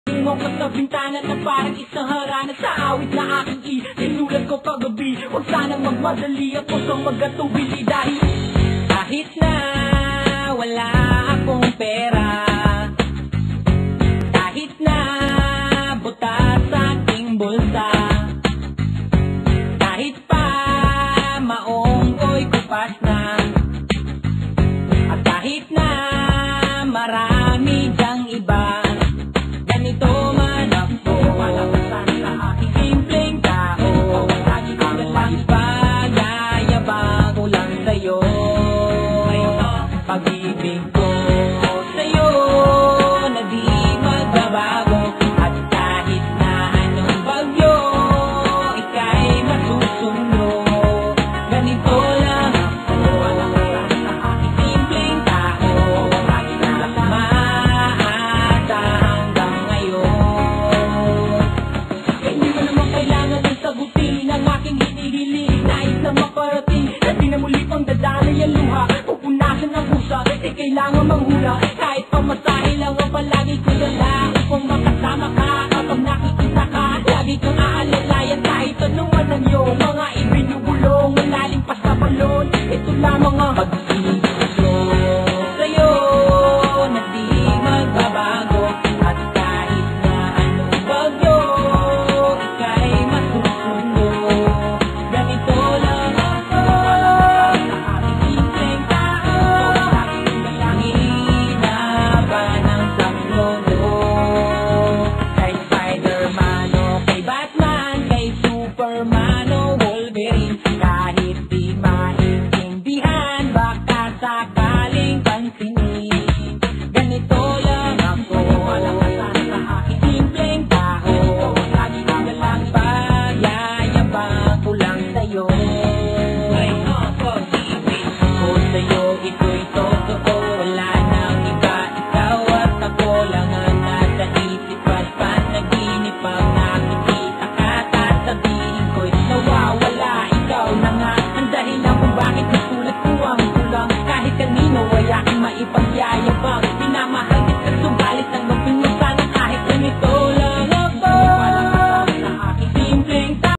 mo ka sa bintana na parang isang harana sa awit na aking sinulat ko kagabi. Huwag sanang magmadali ako sa magatubili dahil kahit na wala akong pera, kahit na butas sa aking bulsa, kahit pa maong ko'y kupas na, at kahit na marami dyang iba, ganito man ako, malabasan sa aking simpleng tao. Lagi ko na lang ipagayabang ko lang sa'yo, pag-ibig ko sa'yo na di magbabago. At kahit na anong bagyo ika'y masusundo, ganito lang ako, malabasan sa aking simpleng tao. Lagi ko lang maasa hanggang ngayon. Hindi mo naman kailangan ng sagutin ang aking hinihiling. Nais na maparating na di na muli pang dadalay ang luha. Pupunasan ang pusa, di kailangan manghula. Kahit pamasahe lang ang palagi ko dala upang makasama ka kapag nakikita ka. Lagi kang aalalayan kahit anuman ang iyong mga ibinubulong. Malalim pa sa balon, ito lamang ang pag-ibig ko sa'yo na di magbabago. At kahit na anong bagyo ika'y masusundo, ganito lang ako, sa aking simpleng tao. Ang hihina ng saklodo, kay Spider-Man o kay Batman, kay Superman o Wolverine. Kahit di maintindihan, baka sakaling pansinin, ganito lang ako, malabasan sa aking simpleng tao. Lagi ko na lang pagayabang ko lang sa'yo. Pag-ibig ko sa'yo, ito'y totoo. Wala nang iba, ikaw at ako lang ang nasa isip at panaginip. Pag nakikita ka, sasabihin ko'y nawawala. Ikaw na nga ang dahilan kung bakit nasulat ko ang kulang. Kahit kanino ay aking maipag